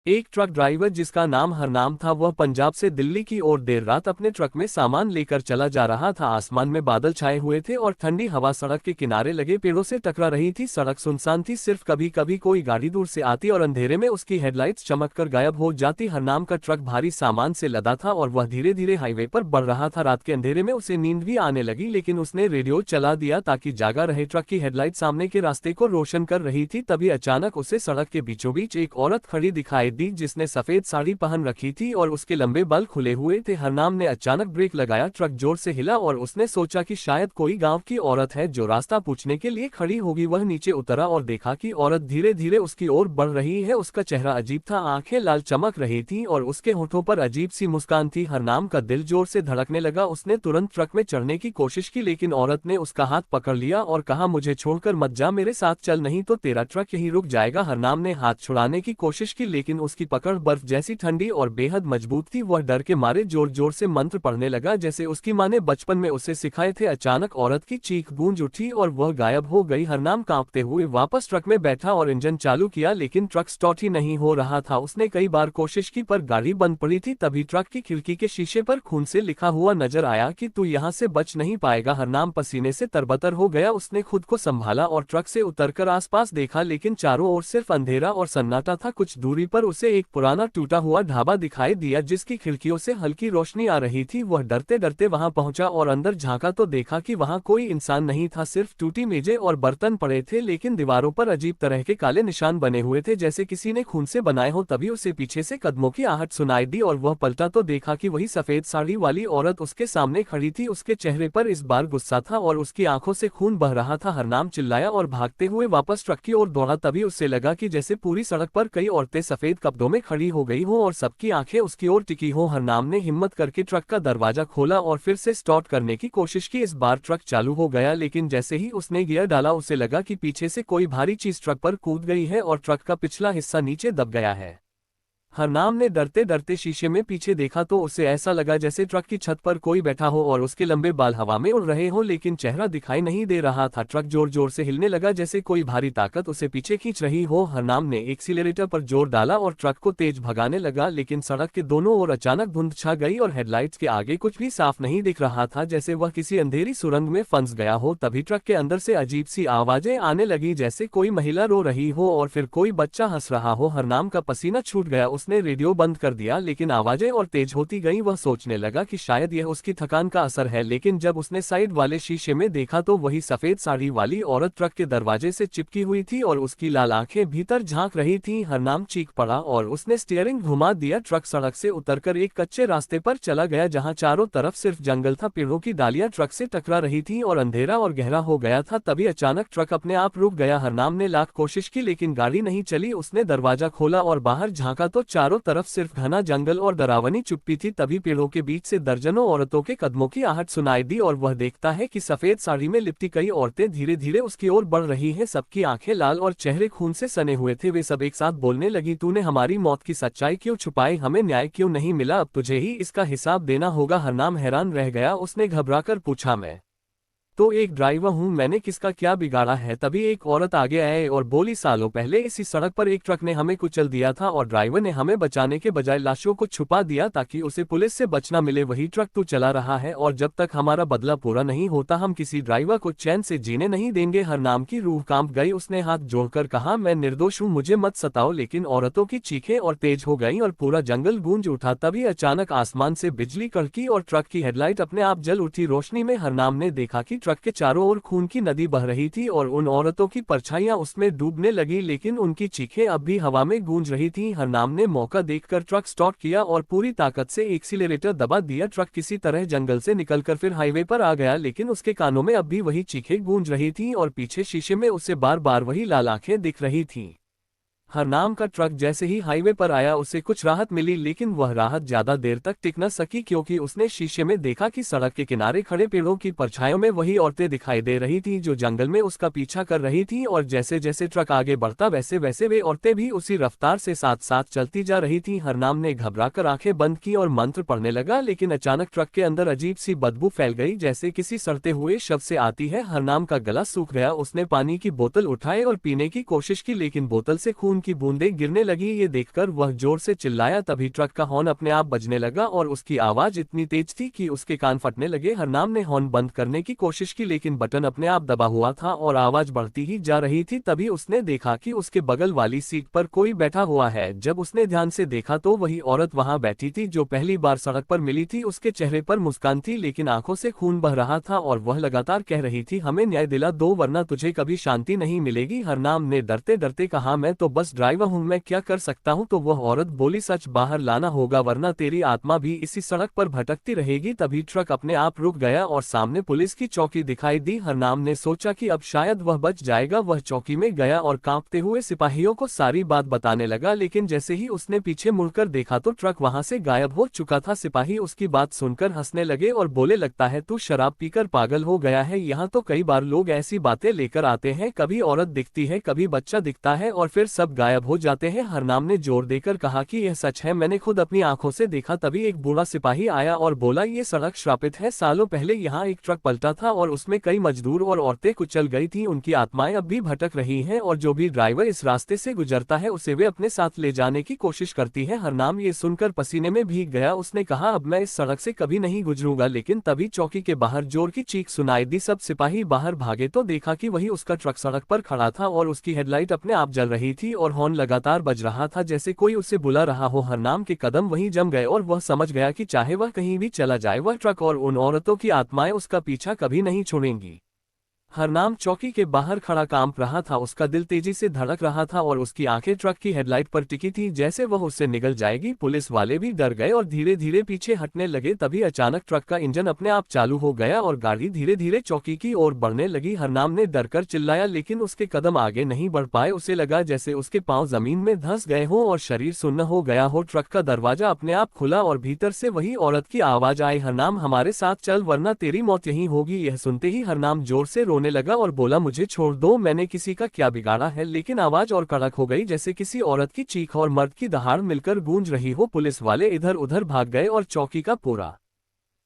एक truck driver जिसका नाम हरनाम था, वह पंजाब से दिल्ली की ओर देर रात अपने ट्रक में सामान लेकर चला जा रहा था। आसमान में बादल छाए हुए थे और ठंडी हवा सड़क के किनारे लगे पेड़ों से टकरा रही थी। सड़क सुनसान थी, सिर्फ कभी कभी कोई गाड़ी दूर से आती और अंधेरे में उसकी हेडलाइट्स चमककर गायब हो जाती। हरनाम का ट्रक भारी सामान से लदा था और वह धीरे धीरे हाईवे पर बढ़ रहा था। रात के अंधेरे में उसे नींद भी आने लगी, लेकिन उसने रेडियो चला दिया ताकि जागा रहे। ट्रक की हेडलाइट सामने के रास्ते को रोशन कर रही थी। तभी अचानक उसे सड़क के बीचों बीच एक औरत खड़ी दिखाई दी, जिसने सफेद साड़ी पहन रखी थी और उसके लंबे बाल खुले हुए थे। हरनाम ने अचानक ब्रेक लगाया, ट्रक जोर से हिला और उसने सोचा कि शायद कोई गांव की औरत है जो रास्ता पूछने के लिए खड़ी होगी। वह नीचे उतरा और देखा कि औरत धीरे धीरे उसकी ओर बढ़ रही है। उसका चेहरा अजीब था, आंखें लाल चमक रही थीं और उसके होठों पर अजीब सी मुस्कान थी। हरनाम का दिल जोर से धड़कने लगा। उसने तुरंत ट्रक में चढ़ने की कोशिश की, लेकिन औरत ने उसका हाथ पकड़ लिया और कहा, मुझे छोड़कर मत जा, मेरे साथ चल, नहीं तो तेरा ट्रक यहीं रुक जाएगा। हरनाम ने हाथ छुड़ाने की कोशिश की, लेकिन उसकी पकड़ बर्फ जैसी ठंडी और बेहद मजबूत थी। वह डर के मारे जोर जोर से मंत्र पढ़ने लगा, जैसे उसकी माँ ने बचपन में उसे सिखाए थे। अचानक औरत की चीख गूंज उठी और वह गायब हो गई। हरनाम कांपते हुए वापस ट्रक में बैठा और इंजन चालू किया, लेकिन ट्रक स्टार्ट ही नहीं हो रहा था। उसने कई बार कोशिश की पर गाड़ी बंद पड़ी थी। तभी ट्रक की खिड़की के शीशे पर खून से लिखा हुआ नजर आया कि तू यहाँ से बच नहीं पाएगा। हरनाम पसीने से तरबतर हो गया। उसने खुद को संभाला और ट्रक से उतरकर आसपास देखा, लेकिन चारों ओर सिर्फ अंधेरा और सन्नाटा था। कुछ दूरी पर उसे एक पुराना टूटा हुआ ढाबा दिखाई दिया, जिसकी खिड़कियों से हल्की रोशनी आ रही थी। वह डरते डरते वहां पहुंचा और अंदर झांका तो देखा कि वहां कोई इंसान नहीं था, सिर्फ टूटी मेजें और बर्तन पड़े थे। लेकिन दीवारों पर अजीब तरह के काले निशान बने हुए थे, जैसे किसी ने खून से बनाए हो। तभी उसे पीछे से कदमों की आहट सुनाई दी और वह पलटा तो देखा कि वही सफेद साड़ी वाली औरत उसके सामने खड़ी थी। उसके चेहरे पर इस बार गुस्सा था और उसकी आंखों से खून बह रहा था। हरनाम चिल्लाया और भागते हुए वापस ट्रक की ओर दौड़ा। तभी उसे लगा कि जैसे पूरी सड़क पर कई औरतें सफेद कपड़ों में खड़ी हो गई हो और सबकी आंखें उसकी ओर टिकी हो। हरनाम ने हिम्मत करके ट्रक का दरवाजा खोला और फिर से स्टार्ट करने की कोशिश की। इस बार ट्रक चालू हो गया, लेकिन जैसे ही उसने गियर डाला उसे लगा कि पीछे से कोई भारी चीज ट्रक पर कूद गई है और ट्रक का पिछला हिस्सा नीचे दब गया है। हरनाम ने डरते डरते शीशे में पीछे देखा तो उसे ऐसा लगा जैसे ट्रक की छत पर कोई बैठा हो और उसके लंबे बाल हवा में उड़ रहे हो, लेकिन चेहरा दिखाई नहीं दे रहा था। ट्रक जोर जोर से हिलने लगा, जैसे कोई भारी ताकत उसे पीछे खींच रही हो। हरनाम ने एक्सीलरेटर पर जोर डाला और ट्रक को तेज भगाने लगा, लेकिन सड़क के दोनों ओर अचानक धुंध छा गई और हेडलाइट्स के आगे कुछ भी साफ नहीं दिख रहा था, जैसे वह किसी अंधेरी सुरंग में फंस गया हो। तभी ट्रक के अंदर से अजीब सी आवाजें आने लगी, जैसे कोई महिला रो रही हो और फिर कोई बच्चा हंस रहा हो। हरनाम का पसीना छूट गया। उसने रेडियो बंद कर दिया, लेकिन आवाजें और तेज होती गईं। वह सोचने लगा कि शायद यह उसकी थकान का असर है, लेकिन जब उसने साइड वाले शीशे में देखा तो वही सफेद साड़ी वाली औरत ट्रक के दरवाजे से चिपकी हुई थी और उसकी लाल आंखें भीतर झांक रही थीं। हरनाम चीख पड़ा और उसने स्टीयरिंग घुमा दिया। ट्रक सड़क से उतरकर एक कच्चे रास्ते पर चला गया, जहां चारों तरफ सिर्फ जंगल था। पेड़ों की डालियां ट्रक से टकरा रही थीं और अंधेरा और गहरा हो गया था। तभी अचानक ट्रक अपने आप रुक गया। हरनाम ने लाख कोशिश की, लेकिन गाड़ी नहीं चली। उसने दरवाजा खोला और बाहर झांका तो चारों तरफ सिर्फ घना जंगल और डरावनी चुप्पी थी। तभी पेड़ों के बीच से दर्जनों औरतों के कदमों की आहट सुनाई दी और वह देखता है कि सफेद साड़ी में लिपटी कई औरतें धीरे धीरे उसकी ओर बढ़ रही हैं। सबकी आंखें लाल और चेहरे खून से सने हुए थे। वे सब एक साथ बोलने लगी, तूने हमारी मौत की सच्चाई क्यों छुपाई, हमें न्याय क्यों नहीं मिला, अब तुझे ही इसका हिसाब देना होगा। हरनाम हैरान रह गया। उसने घबराकर पूछा, मैं तो एक ड्राइवर हूँ, मैंने किसका क्या बिगाड़ा है। तभी एक औरत आगे आए और बोली, सालों पहले इसी सड़क पर एक ट्रक ने हमें कुचल दिया था और ड्राइवर ने हमें बचाने के बजाय लाशों को छुपा दिया ताकि उसे पुलिस से बचना मिले। वही ट्रक तू चला रहा है और जब तक हमारा बदला पूरा नहीं होता हम किसी ड्राइवर को चैन से जीने नहीं देंगे। हरनाम की रूह कांप गई। उसने हाथ जोड़कर कहा, मैं निर्दोष हूँ, मुझे मत सताओ। लेकिन औरतों की चीखें और तेज हो गईं और पूरा जंगल गूंज उठा। तभी अचानक आसमान से बिजली कड़की और ट्रक की हेडलाइट अपने आप जल उठी। रोशनी में हरनाम ने देखा कि ट्रक के चारों ओर खून की नदी बह रही थी और उन औरतों की परछाइयां उसमें डूबने लगी, लेकिन उनकी चीखें अब भी हवा में गूंज रही थीं। हरनाम ने मौका देखकर ट्रक स्टार्ट किया और पूरी ताकत से एक्सीलरेटर दबा दिया। ट्रक किसी तरह जंगल से निकलकर फिर हाईवे पर आ गया, लेकिन उसके कानों में अब भी वही चीखें गूंज रही थीं और पीछे शीशे में उसे बार बार वही लाल आंखें दिख रही थीं। हरनाम का ट्रक जैसे ही हाईवे पर आया उसे कुछ राहत मिली, लेकिन वह राहत ज्यादा देर तक टिक न सकी, क्योंकि उसने शीशे में देखा कि सड़क के किनारे खड़े पेड़ों की परछाइयों में वही औरतें दिखाई दे रही थीं जो जंगल में उसका पीछा कर रही थीं। और जैसे जैसे ट्रक आगे बढ़ता वैसे वैसे वे औरतें भी उसी रफ्तार से साथ साथ चलती जा रही थीं। हरनाम ने घबराकर आंखें बंद की और मंत्र पढ़ने लगा, लेकिन अचानक ट्रक के अंदर अजीब सी बदबू फैल गई, जैसे किसी सड़ते हुए शव से आती है। हरनाम का गला सूख गया। उसने पानी की बोतल उठाई और पीने की कोशिश की, लेकिन बोतल से खून खून की बूंदें गिरने लगी। ये देखकर वह जोर से चिल्लाया, तभी ट्रक का हॉर्न अपने आप बजने लगा और उसकी आवाज इतनी तेज थी कि उसके कान फटने लगे। हरनाम ने हॉर्न बंद करने की कोशिश की, लेकिन बटन अपने आप दबा हुआ था और आवाज बढ़ती ही जा रही थी। तभी उसने देखा कि उसके बगल वाली सीट पर कोई बैठा हुआ है। जब उसने ध्यान से देखा तो वही औरत वहां बैठी थी जो पहली बार सड़क पर मिली थी। उसके चेहरे पर मुस्कान थी, लेकिन आंखों से खून बह रहा था और वह लगातार कह रही थी, हमें न्याय दिला दो वरना तुझे कभी शांति नहीं मिलेगी। हरनाम ने डरते डरते कहा, मैं तो बस ड्राइवर हूँ, मैं क्या कर सकता हूँ। तो वह औरत बोली, सच बाहर लाना होगा वरना तेरी आत्मा भी इसी सड़क पर भटकती रहेगी। तभी ट्रक अपने आप रुक गया और सामने पुलिस की चौकी दिखाई दी। हरनाम ने सोचा कि अब शायद वह बच जाएगा। वह चौकी में गया और कांपते हुए सिपाहियों को सारी बात बताने लगा, लेकिन जैसे ही उसने पीछे मुड़कर देखा तो ट्रक वहां से गायब हो चुका था। सिपाही उसकी बात सुनकर हंसने लगे और बोले, लगता है तू शराब पीकर पागल हो गया है। यहाँ तो कई बार लोग ऐसी बातें लेकर आते हैं, कभी औरत दिखती है, कभी बच्चा दिखता है और फिर सब गायब हो जाते हैं। हरनाम ने जोर देकर कहा कि यह सच है, मैंने खुद अपनी आंखों से देखा। तभी एक बूढ़ा सिपाही आया और बोला, ये सड़क श्रापित है, सालों पहले यहाँ एक ट्रक पलटा था और उसमें कई मजदूर और औरतें कुचल गई थी। उनकी आत्माएं अब भी भटक रही हैं और जो भी ड्राइवर इस रास्ते से गुजरता है उसे वे अपने साथ ले जाने की कोशिश करती है। हरनाम ये सुनकर पसीने में भीग गया। उसने कहा, अब मैं इस सड़क से कभी नहीं गुजरूंगा। लेकिन तभी चौकी के बाहर जोर की चीख सुनाई दी। सब सिपाही बाहर भागे तो देखा कि वही उसका ट्रक सड़क पर खड़ा था और उसकी हेडलाइट अपने आप जल रही थी और हॉर्न लगातार बज रहा था जैसे कोई उसे बुला रहा हो। हरनाम के कदम वहीं जम गए और वह समझ गया कि चाहे वह कहीं भी चला जाए, वह ट्रक और उन औरतों की आत्माएं उसका पीछा कभी नहीं छोड़ेंगी। हरनाम चौकी के बाहर खड़ा कांप रहा था, उसका दिल तेजी से धड़क रहा था और उसकी आंखें ट्रक की हेडलाइट पर टिकी थी जैसे वह उससे निगल जाएगी। पुलिस वाले भी डर गए और धीरे धीरे पीछे हटने लगे। तभी अचानक ट्रक का इंजन अपने आप चालू हो गया और गाड़ी धीरे धीरे चौकी की ओर बढ़ने लगी। हरनाम ने डरकर चिल्लाया, लेकिन उसके कदम आगे नहीं बढ़ पाए। उसे लगा जैसे उसके पांव जमीन में धंस गए हों और शरीर सुन्न हो गया हो। ट्रक का दरवाजा अपने आप खुला और भीतर से वही औरत की आवाज आई, हरनाम हमारे साथ चल वरना तेरी मौत यहीं होगी। यह सुनते ही हरनाम जोर से रोने लगा और बोला, मुझे छोड़ दो, मैंने किसी का क्या बिगाड़ा है। लेकिन आवाज और कड़क हो गई जैसे किसी औरत की चीख और मर्द की दहाड़ मिलकर गूंज रही हो। पुलिस वाले इधर उधर भाग गए और चौकी का पूरा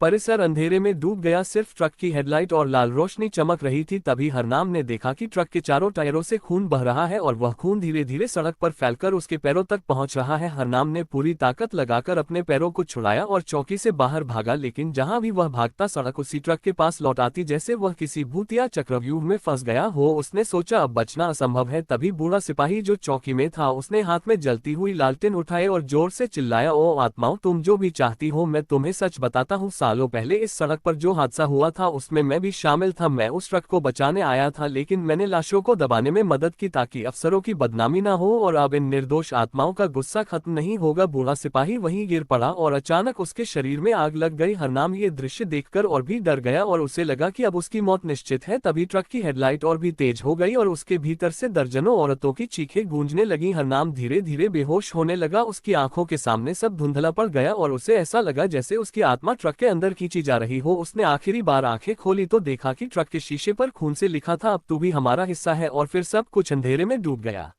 परिसर अंधेरे में डूब गया। सिर्फ ट्रक की हेडलाइट और लाल रोशनी चमक रही थी। तभी हरनाम ने देखा कि ट्रक के चारों टायरों से खून बह रहा है और वह खून धीरे धीरे सड़क पर फैलकर उसके पैरों तक पहुंच रहा है। हरनाम ने पूरी ताकत लगाकर अपने पैरों को छुड़ाया और चौकी से बाहर भागा, लेकिन जहां भी वह भागता सड़क उसी ट्रक के पास लौट आती जैसे वह किसी भूत या चक्रव्यूह में फंस गया हो। उसने सोचा अब बचना असंभव है। तभी बूढ़ा सिपाही जो चौकी में था उसने हाथ में जलती हुई लालटेन उठाए और जोर से चिल्लाया, ओ आत्माओं, तुम जो भी चाहती हो मैं तुम्हें सच बताता हूँ। सालों पहले इस सड़क पर जो हादसा हुआ था उसमें मैं भी शामिल था। मैं उस ट्रक को बचाने आया था, लेकिन मैंने लाशों को दबाने में मदद की ताकि अफसरों की बदनामी ना हो और अब इन निर्दोष आत्माओं का गुस्सा खत्म नहीं होगा। बूढ़ा सिपाही वहीं गिर पड़ा और अचानक उसके शरीर में आग लग गई। हरनाम ये दृश्य देखकर और भी डर गया और उसे लगा कि अब उसकी मौत निश्चित है। तभी ट्रक की हेडलाइट और भी तेज हो गई और उसके भीतर से दर्जनों औरतों की चीखें गूंजने लगी। हरनाम धीरे धीरे बेहोश होने लगा। उसकी आंखों के सामने सब धुंधला पड़ गया और उसे ऐसा लगा जैसे उसकी आत्मा ट्रक के अंदर खींची जा रही हो। उसने आखिरी बार आंखें खोली तो देखा कि ट्रक के शीशे पर खून से लिखा था, अब तू भी हमारा हिस्सा है। और फिर सब कुछ अंधेरे में डूब गया।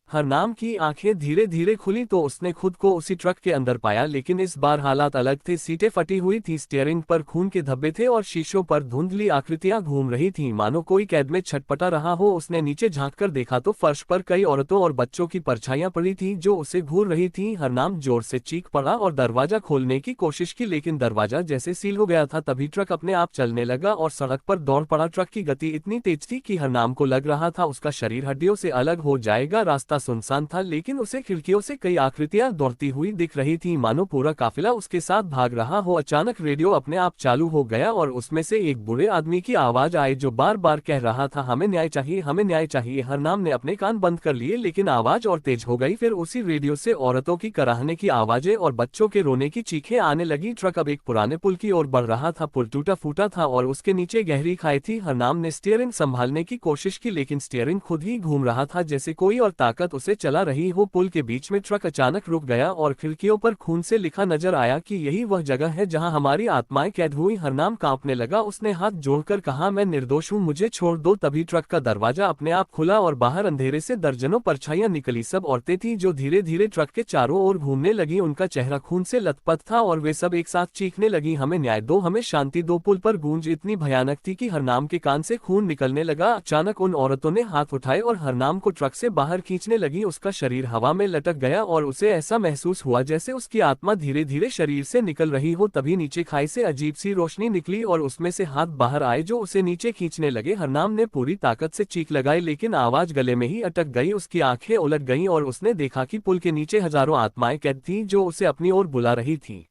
हरनाम की आंखें धीरे धीरे खुली तो उसने खुद को उसी ट्रक के अंदर पाया, लेकिन इस बार हालात अलग थे। सीटें फटी हुई थी, स्टीयरिंग पर खून के धब्बे थे और शीशों पर धुंधली आकृतियां घूम रही थीं, मानो कोई कैद में छटपटा रहा हो। उसने नीचे झांककर देखा तो फर्श पर कई औरतों और बच्चों की परछाइयां पड़ी थीं जो उसे घूर रही थीं। हरनाम जोर से चीख पड़ा और दरवाजा खोलने की कोशिश की, लेकिन दरवाजा जैसे सील हो गया था। तभी ट्रक अपने आप चलने लगा और सड़क पर दौड़ पड़ा। ट्रक की गति इतनी तेज थी कि हरनाम को लग रहा था उसका शरीर हड्डियों से अलग हो जाएगा। रास्ता सुनसान था, लेकिन उसे खिड़कियों से कई आकृतियां दौड़ती हुई दिख रही थीं, मानो पूरा काफिला उसके साथ भाग रहा हो। अचानक रेडियो अपने आप चालू हो गया और उसमें से एक बूढ़े आदमी की आवाज आई जो बार बार कह रहा था, हमें न्याय चाहिए, हमें न्याय चाहिए। हरनाम ने अपने कान बंद कर लिए, लेकिन आवाज और तेज हो गई। फिर उसी रेडियो से औरतों की कराहने की आवाजें और बच्चों के रोने की चीखें आने लगी। ट्रक अब एक पुराने पुल की ओर बढ़ रहा था। पुल टूटा फूटा था और उसके नीचे गहरी खाई थी। हरनाम ने स्टीयरिंग संभालने की कोशिश की, लेकिन स्टीयरिंग खुद ही घूम रहा था जैसे कोई और ताकत उसे चला रही हो। पुल के बीच में ट्रक अचानक रुक गया और खिड़कियों पर खून से लिखा नजर आया कि यही वह जगह है जहां हमारी आत्माएं कैद हुई। हरनाम कांपने लगा। उसने हाथ जोड़कर कहा, मैं निर्दोष हूं, मुझे छोड़ दो। तभी ट्रक का दरवाजा अपने आप खुला और बाहर अंधेरे से दर्जनों परछाइयां निकली। सब औरतें थीं जो धीरे धीरे ट्रक के चारों ओर घूमने लगी। उनका चेहरा खून से लथपथ था और वे सब एक साथ चीखने लगी, हमें न्याय दो, हमें शांति दो। पुल पर गूंज इतनी भयानक थी कि हरनाम के कान से खून निकलने लगा। अचानक उन औरतों ने हाथ उठाए और हरनाम को ट्रक से बाहर खींचने घूमने लगी, उसका शरीर हवा में लटक गया और उसे ऐसा महसूस हुआ जैसे उसकी आत्मा धीरे धीरे शरीर से निकल रही हो। तभी नीचे खाई से अजीब सी रोशनी निकली और उसमें से हाथ बाहर आए जो उसे नीचे खींचने लगे। हरनाम ने पूरी ताकत से चीख लगाई लेकिन आवाज गले में ही अटक गई। उसकी आंखें उलट गईं और उसने देखा कि पुल के नीचे हजारों आत्माएं कैद थीं जो उसे अपनी ओर बुला रही थीं।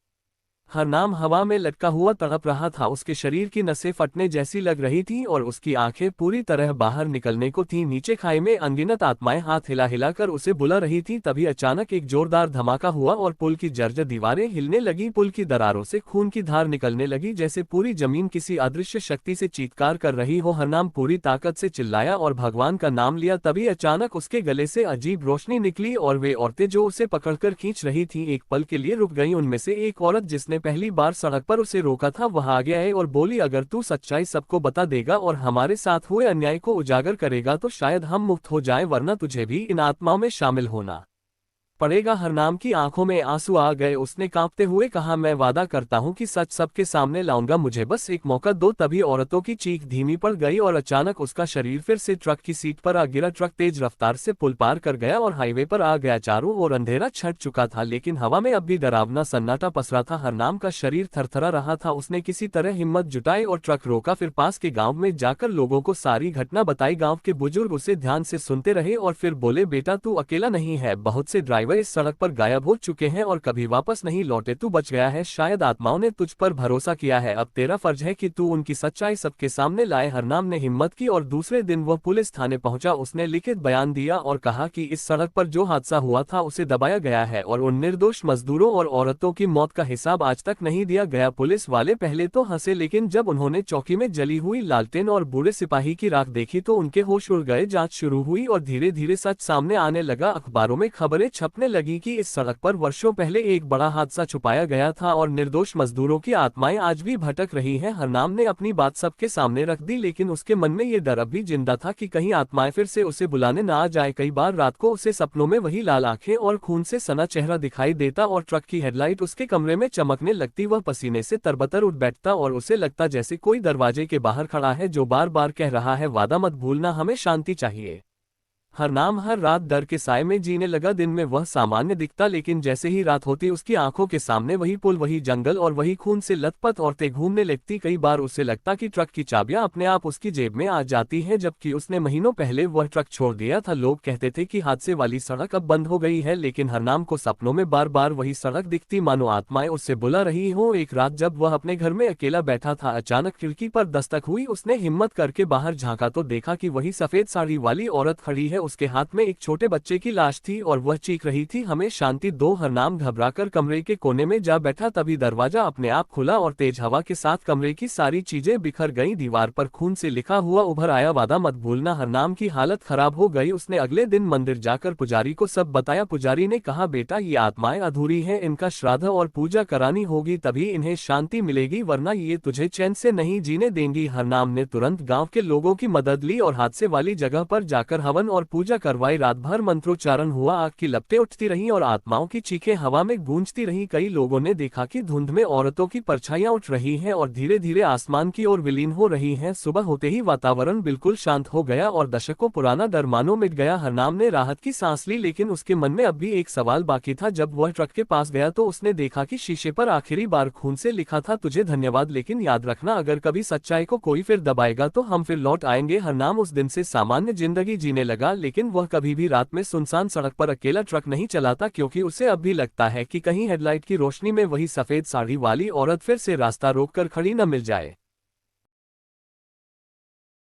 हरनाम हवा में लटका हुआ तड़प रहा था, उसके शरीर की नसें फटने जैसी लग रही थीं और उसकी आंखें पूरी तरह बाहर निकलने को थीं। नीचे खाई में अनगिनत आत्माएं हाथ हिला हिलाकर उसे बुला रही थीं। तभी अचानक एक जोरदार धमाका हुआ और पुल की जर्जर दीवारें हिलने लगी। पुल की दरारों से खून की धार निकलने लगी जैसे पूरी जमीन किसी अदृश्य शक्ति से चीत्कार कर रही हो। हरनाम पूरी ताकत से चिल्लाया और भगवान का नाम लिया। तभी अचानक उसके गले से अजीब रोशनी निकली और वे औरतें जो उसे पकड़कर खींच रही थीं एक पल के लिए रुक गईं। उनमें से एक औरत जिसने पहली बार सड़क पर उसे रोका था वह आगे आई और बोली, अगर तू सच्चाई सबको बता देगा और हमारे साथ हुए अन्याय को उजागर करेगा तो शायद हम मुक्त हो जाएं, वरना तुझे भी इन आत्माओं में शामिल होना पड़ेगा। हरनाम की आंखों में आंसू आ गए, उसने कांपते हुए कहा, मैं वादा करता हूं कि सच सबके सामने लाऊंगा, मुझे बस एक मौका दो। तभी औरतों की चीख धीमी पड़ गई और अचानक उसका शरीर फिर से ट्रक की सीट पर आ गिरा। ट्रक तेज रफ्तार से पुल पार कर गया और हाईवे पर आ गया। चारों ओर अंधेरा छट चुका था लेकिन हवा में अब भी डरावना सन्नाटा पसरा था। हरनाम का शरीर थरथरा रहा था, उसने किसी तरह हिम्मत जुटाई और ट्रक रोका। फिर पास के गाँव में जाकर लोगों को सारी घटना बताई। गाँव के बुजुर्ग उसे ध्यान से सुनते रहे और फिर बोले, बेटा तू अकेला नहीं है, बहुत से ड्राइवर इस सड़क पर गायब हो चुके हैं और कभी वापस नहीं लौटे, तू बच गया है, शायद आत्माओं ने तुझ पर भरोसा किया है, अब तेरा फर्ज है कि तू उनकी सच्चाई सबके सामने लाए। हरनाम ने हिम्मत की और दूसरे दिन वह पुलिस थाने पहुंचा। उसने लिखित बयान दिया और कहा कि इस सड़क पर जो हादसा हुआ था उसे दबाया गया है और उन निर्दोष मजदूरों और औरतों की मौत का हिसाब आज तक नहीं दिया गया। पुलिस वाले पहले तो हंसे लेकिन जब उन्होंने चौकी में जली हुई लालटेन और बूढ़े सिपाही की राख देखी तो उनके होश उड़ गए। जांच शुरू हुई और धीरे धीरे सच सामने आने लगा। अखबारों में खबरें छपने लगी कि इस सड़क पर वर्षों पहले एक बड़ा हादसा छुपाया गया था और निर्दोष मजदूरों की आत्माएं आज भी भटक रही हैं। हरनाम ने अपनी बात सबके सामने रख दी लेकिन उसके मन में ये डर अब भी जिंदा था कि कहीं आत्माएं फिर से उसे बुलाने न आ जाए। कई बार रात को उसे सपनों में वही लाल आंखें और खून से सना चेहरा दिखाई देता और ट्रक की हेडलाइट उसके कमरे में चमकने लगती। वह पसीने से तरबतर उठ बैठता और उसे लगता जैसे कोई दरवाजे के बाहर खड़ा है जो बार बार कह रहा है, वादा मत भूलना, हमें शांति चाहिए। हरनाम हर रात डर के साए में जीने लगा। दिन में वह सामान्य दिखता लेकिन जैसे ही रात होती उसकी आंखों के सामने वही पुल, वही जंगल और वही खून से लथपथ औरतें घूमने लगती। कई बार उसे लगता कि ट्रक की चाबियां अपने आप उसकी जेब में आ जाती हैं जबकि उसने महीनों पहले वह ट्रक छोड़ दिया था। लोग कहते थे कि हादसे वाली सड़क अब बंद हो गई है लेकिन हरनाम को सपनों में बार बार वही सड़क दिखती, मानो आत्माएं उससे बुला रही हो। एक रात जब वह अपने घर में अकेला बैठा था अचानक खिड़की पर दस्तक हुई। उसने हिम्मत करके बाहर झांका तो देखा कि वही सफेद साड़ी वाली औरत खड़ी है। उसके हाथ में एक छोटे बच्चे की लाश थी और वह चीख रही थी, हमें शांति दो। हरनाम घबराकर कमरे के कोने में जा बैठा। तभी दरवाजा अपने आप खुला और तेज हवा के साथ कमरे की सारी चीजें बिखर गईं। दीवार पर खून से लिखा हुआ उभर आया, वादा मत भूलना। हरनाम की हालत खराब हो गई। उसने अगले दिन मंदिर जाकर पुजारी को सब बताया। पुजारी ने कहा, बेटा ये आत्माएं अधूरी हैं, इनका श्राद्ध और पूजा करानी होगी तभी इन्हें शांति मिलेगी, वरना ये तुझे चैन से नहीं जीने देंगी। हरनाम ने तुरंत गाँव के लोगों की मदद ली और हादसे वाली जगह पर जाकर हवन और पूजा करवाई। रात भर मंत्रोच्चारण हुआ, आग की लपटें उठती रहीं और आत्माओं की चीखें हवा में गूंजती रहीं। कई लोगों ने देखा कि धुंध में औरतों की परछाइयां उठ रही हैं और धीरे धीरे आसमान की ओर विलीन हो रही हैं। सुबह होते ही वातावरण बिल्कुल शांत हो गया और दशकों पुराना डर मानो मिट गया। हरनाम ने राहत की सांस ली लेकिन उसके मन में अब भी एक सवाल बाकी था। जब वह ट्रक के पास गया तो उसने देखा कि शीशे पर आखिरी बार खून से लिखा था, तुझे धन्यवाद, लेकिन याद रखना अगर कभी सच्चाई को कोई फिर दबाएगा तो हम फिर लौट आएंगे। हरनाम उस दिन से सामान्य जिंदगी जीने लगा लेकिन वह कभी भी रात में सुनसान सड़क पर अकेला ट्रक नहीं चलाता क्योंकि उसे अब भी लगता है कि कहीं हेडलाइट की रोशनी में वही सफेद साड़ी वाली औरत फिर से रास्ता रोककर खड़ी न मिल जाए।